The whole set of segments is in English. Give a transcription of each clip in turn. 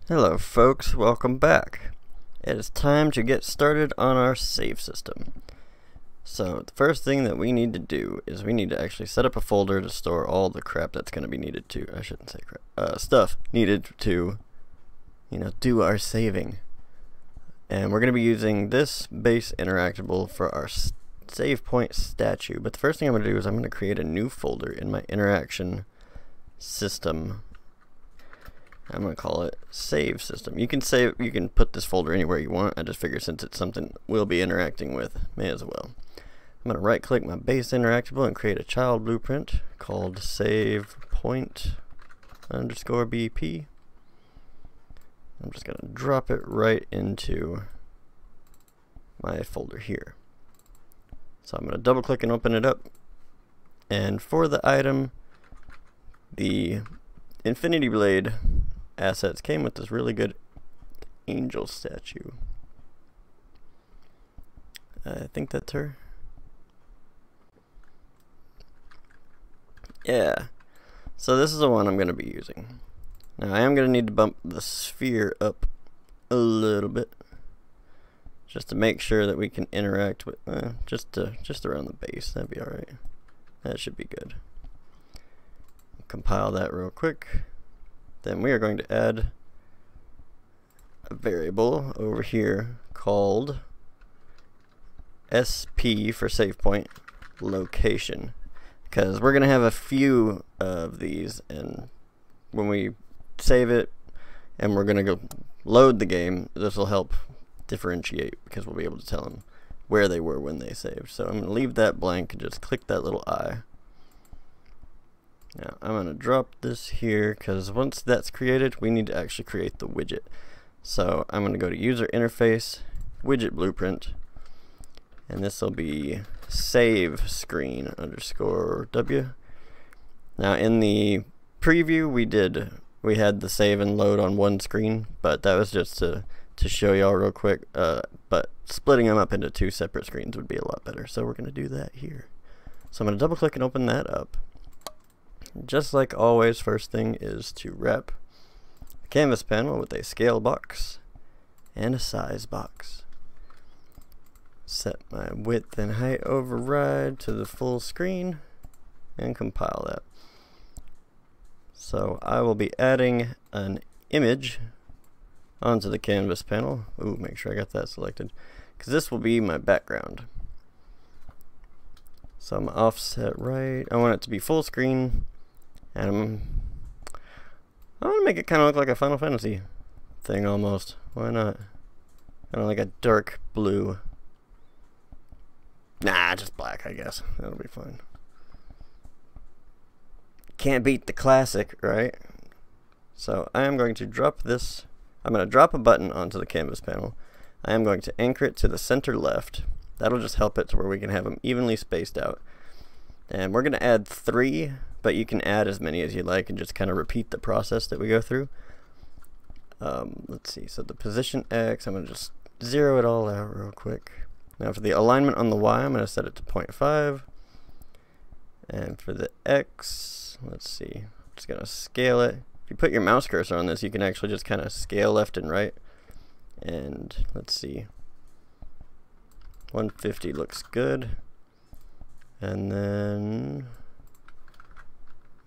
Hello folks, welcome back. It is time to get started on our save system. So the first thing that we need to do is we need to actually set up a folder to store all the crap that's going to be needed to, I shouldn't say crap, stuff needed to, do our saving. And we're going to be using this base interactable for our save point statue. But the first thing I'm going to do is I'm going to create a new folder in my interaction system. I'm going to call it save system. You can put this folder anywhere you want. I just figure since it's something we'll be interacting with, may as well. I'm going to right click my base interactable and create a child blueprint called save point underscore BP. I'm just going to drop it right into my folder here. So I'm going to double click and open it up. And for the item, the Infinity Blade assets came with this really good angel statue. I think that's her. Yeah. So this is the one I'm going to be using. Now I am going to need to bump the sphere up a little bit, just to make sure that we can interact with, just around the base. That'd be alright. That should be good. Compile that real quick. Then we are going to add a variable over here called SP for save point location, because we're going to have a few of these, and when we save it and we're going to go load the game, this will help differentiate because we'll be able to tell them where they were when they saved. So I'm going to leave that blank and just click that little eye. Now I'm going to drop this here because once that's created, we need to actually create the widget. So I'm going to go to user interface, widget blueprint, and this will be save screen underscore W. Now in the preview we had the save and load on one screen, but that was just to show y'all real quick, but splitting them up into two separate screens would be a lot better. So we're going to do that here. So I'm going to double click and open that up. Just like always, first thing is to wrap the canvas panel with a scale box and a size box. Set my width and height override to the full screen and compile that. So I will be adding an image onto the canvas panel. Ooh, make sure I got that selected, because this will be my background. So I'm offset right. I want it to be full screen. And I want to make it kind of look like a Final Fantasy thing almost. Why not? Kind of like a dark blue. Nah, just black, I guess. That'll be fine. Can't beat the classic, right? So I am going to drop this. I'm going to drop a button onto the canvas panel. I am going to anchor it to the center left. That'll just help it to where we can have them evenly spaced out. And we're going to add 3, but you can add as many as you like and just kind of repeat the process that we go through. Let's see, so the position X, I'm going to just zero it all out real quick. Now for the alignment on the Y, I'm going to set it to 0.5. And for the X, let's see, I'm just going to scale it. If you put your mouse cursor on this, you can actually just kind of scale left and right. And let's see, 150 looks good. And then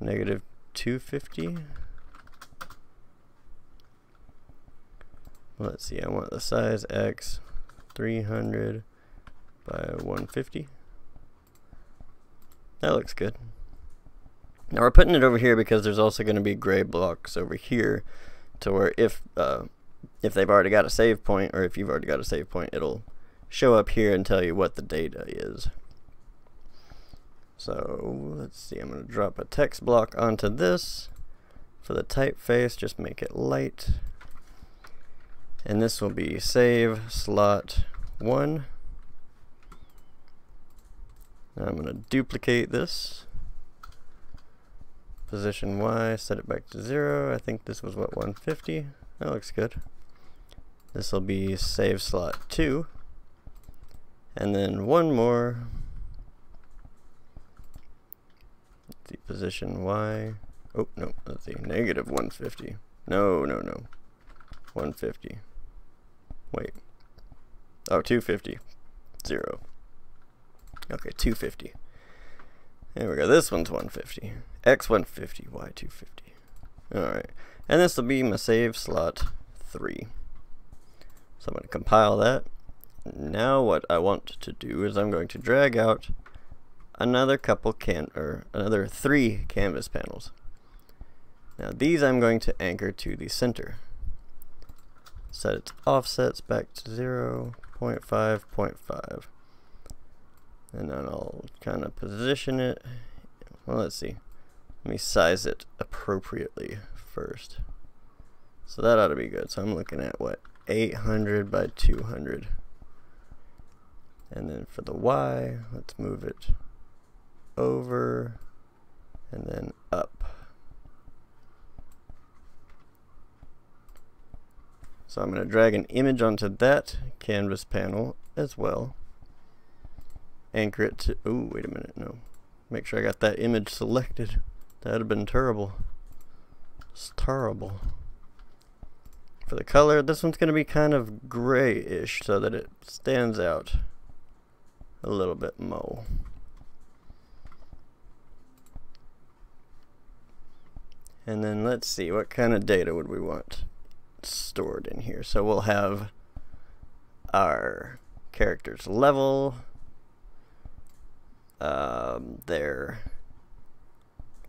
negative 250. Let's see, I want the size X 300 by 150. That looks good. Now we're putting it over here because there's also going to be gray blocks over here, to where if they've already got a save point, or if you've already got a save point, it'll show up here and tell you what the data is. So let's see, I'm going to drop a text block onto this. For the typeface, just make it light. And this will be save slot 1. Now I'm going to duplicate this. Position Y, set it back to 0. I think this was what, 150? That looks good. This will be save slot 2. And then one more. Let's see, position Y. Oh, no, let's see, negative 150. No. 150. Wait. Oh, 250. 0. Okay, 250. There we go. This one's 150. X 150. Y 250. Alright. And this will be my save slot 3. So I'm going to compile that. Now what I want to do is I'm going to drag out another another 3 canvas panels. Now these I'm going to anchor to the center. Set its offsets back to 0, 0.5, 0.5. And then I'll kind of position it. Well, let's see. Let me size it appropriately first. So that ought to be good. So I'm looking at what? 800 by 200. And then for the Y, let's move it over and then up. So I'm going to drag an image onto that canvas panel as well. Anchor it to, oh, wait a minute, no. Make sure I got that image selected. That would have been terrible. It's terrible. For the color, this one's going to be kind of grayish so that it stands out a little bit more. And then let's see, what kind of data would we want stored in here? So we'll have our character's level, their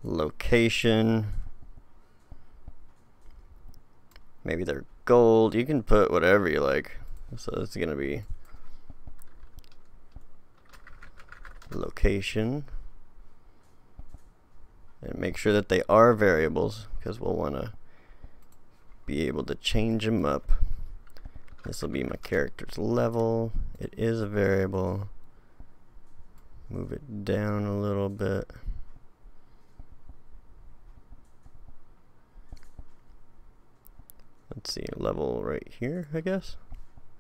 location, maybe their gold. You can put whatever you like. So it's going to be location, and make sure that they are variables because we'll want to be able to change them up. This will be my character's level. It is a variable. Move it down a little bit. Let's see, level right here, I guess.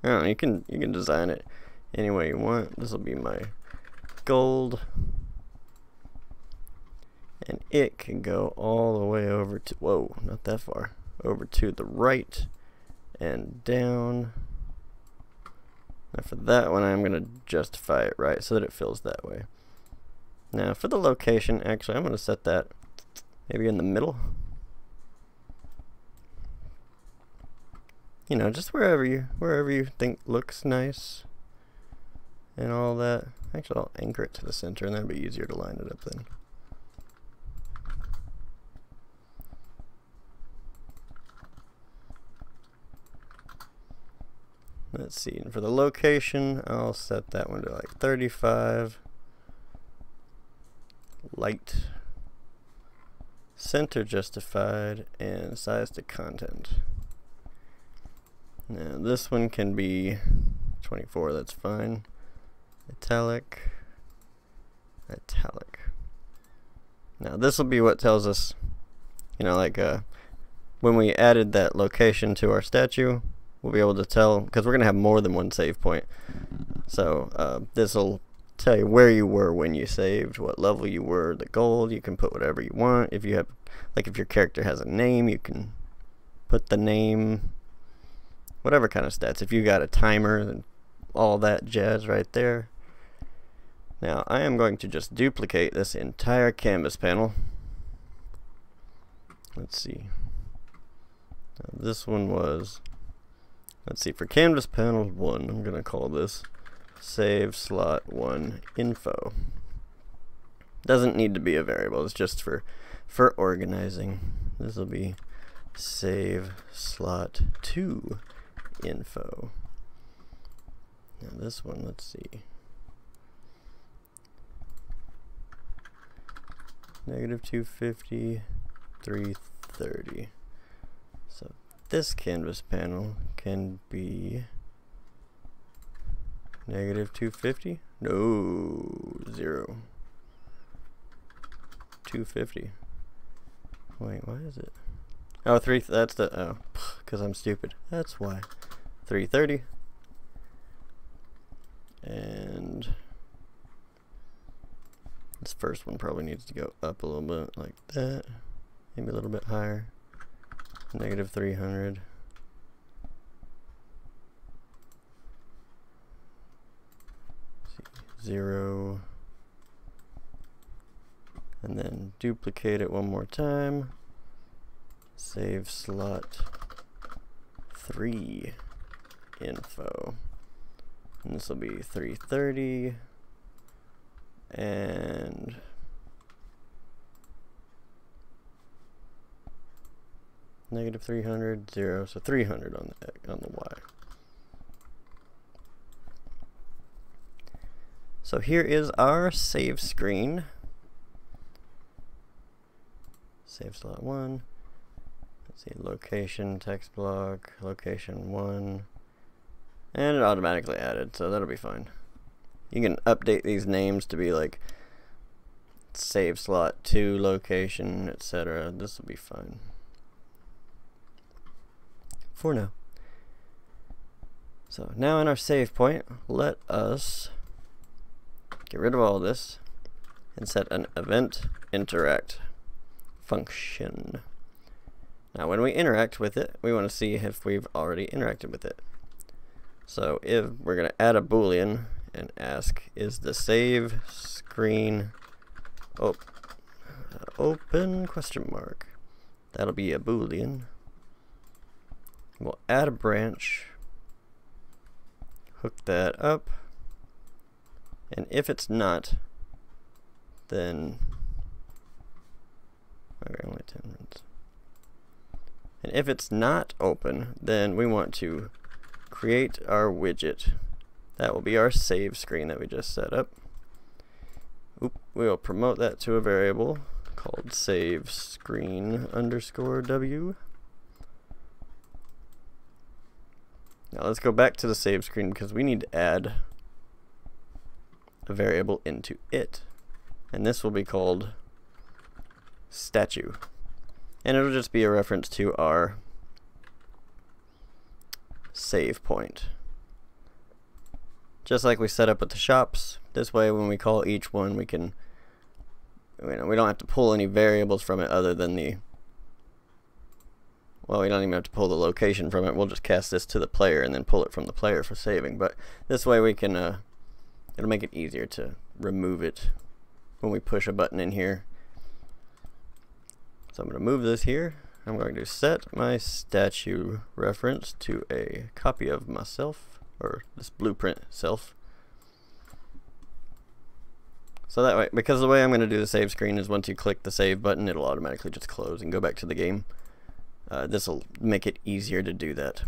I don't know, you can design it any way you want. This will be my gold, and it can go all the way over to, whoa, not that far, over to the right and down. Now for that one, I'm going to justify it right so that it fills that way. Now for the location, actually I'm going to set that maybe in the middle. You know, just wherever you think looks nice and all that. Actually, I'll anchor it to the center, and that'll be easier to line it up then. Let's see, and for the location, I'll set that one to like 35. Light. Center justified, and size to content. Now this one can be 24, that's fine. Italic. Italic. Now this will be what tells us, you know, like when we added that location to our statue, we'll be able to tell, because we're going to have more than one save point. So this will tell you where you were when you saved, what level you were, the gold. You can put whatever you want. If you have, like if your character has a name, you can put the name, whatever kind of stats. If you got a timer, then all that jazz right there. Now I am going to just duplicate this entire canvas panel. Let's see. Now this one was, let's see, for canvas panel 1, I'm going to call this save slot 1 info. Doesn't need to be a variable, it's just for organizing. This will be save slot 2 info. Now this one, let's see. -250, 330. So this canvas panel can be -250? No, 0. 250. Wait, why is it? Oh, that's the, oh, because I'm stupid. That's why. 330. And this first one probably needs to go up a little bit, like that. Maybe a little bit higher. -300. 0, and then duplicate it one more time. Save slot 3 info. And this will be 330 and negative 300, 0, so 300 on the Y. So here is our save screen. Save slot 1. Let's see, location, text block, location 1. And it automatically added, so that'll be fine. You can update these names to be like save slot 2, location, etc. This will be fine for now. So now in our save point, let us get rid of all this and set an event interact function. Now when we interact with it, we want to see if we've already interacted with it. So if we're going to add a boolean and ask, is the save screen open question mark? That'll be a boolean. We'll add a branch, hook that up, and if it's not, then okay, only 10 minutes. And if it's not open, then we want to create our widget. That will be our save screen that we just set up. We'll promote that to a variable called save screen _w. Now let's go back to the save screen because we need to add a variable into it. And this will be called statue. And it'll just be a reference to our save point. Just like we set up with the shops, this way when we call each one we can, we don't have to pull any variables from it other than the, well, we don't even have to pull the location from it. We'll just cast this to the player and then pull it from the player for saving. But this way we can, it'll make it easier to remove it when we push a button in here. So I'm going to move this here. I'm going to set my statue reference to a copy of myself, or this blueprint self. So that way, because the way I'm going to do the save screen is once you click the save button, it'll automatically just close and go back to the game. This will make it easier to do that.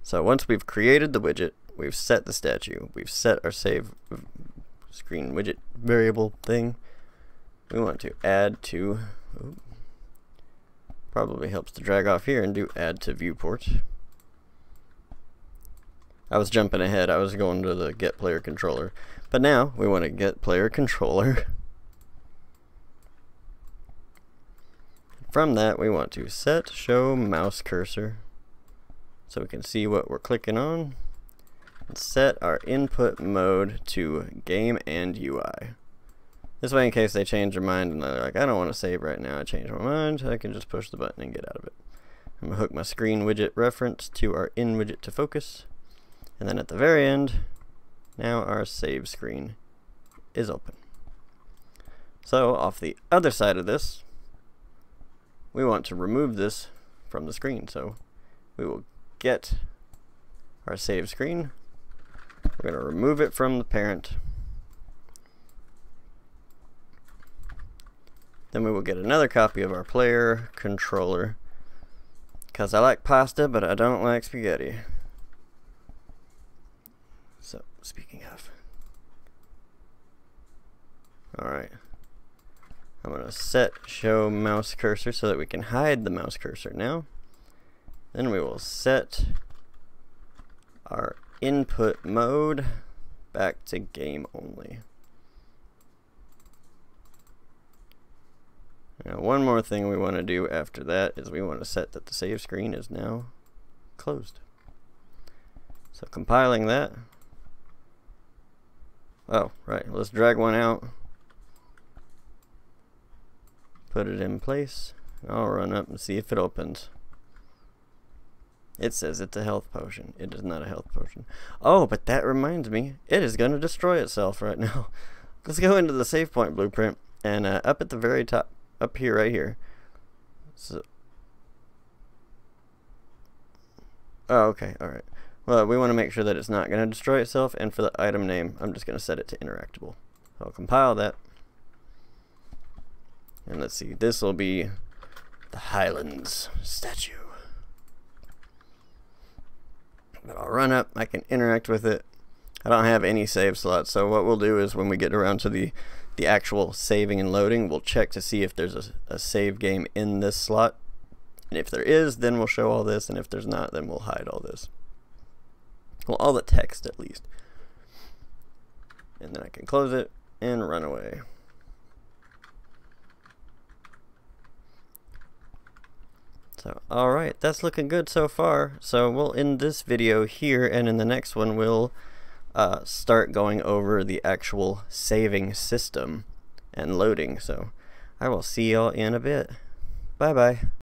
So once we've created the widget, we've set the statue, we've set our save screen widget variable thing, we want to add to, probably helps to drag off here and do add to viewport. I was jumping ahead, I was going to the get player controller, but now we want to get player controller. From that we want to set show mouse cursor so we can see what we're clicking on, and set our input mode to game and UI. This way, in case they change their mind and they're like, I don't want to save right now, I changed my mind, I can just push the button and get out of it. I'm going to hook my screen widget reference to our in widget to focus, and then at the very end, now our save screen is open. So off the other side of this, we want to remove this from the screen. So we will get our save screen, we're going to remove it from the parent, then we will get another copy of our player controller, because I like pasta but I don't like spaghetti. So speaking of, alright, I'm going to set show mouse cursor so that we can hide the mouse cursor now. Then we will set our input mode back to game only. Now one more thing we want to do after that is we want to set that the save screen is now closed. So compiling that. Oh, right, let's drag one out. Put it in place. I'll run up and see if it opens. It says it's a health potion. It is not a health potion. Oh, but that reminds me, it is going to destroy itself right now. Let's go into the save point blueprint, and up at the very top, up here, right here. So, oh, okay, alright. Well, we want to make sure that it's not going to destroy itself, and for the item name, I'm just going to set it to interactable. So I'll compile that. And let's see, this will be the Highlands statue. But I'll run up, I can interact with it. I don't have any save slots, so what we'll do is when we get around to the actual saving and loading, we'll check to see if there's a save game in this slot. And if there is, then we'll show all this, and if there's not, then we'll hide all this. Well, all the text at least. And then I can close it and run away. So, alright, that's looking good so far. So we'll end this video here, and in the next one we'll start going over the actual saving system and loading. So I will see y'all in a bit. Bye bye.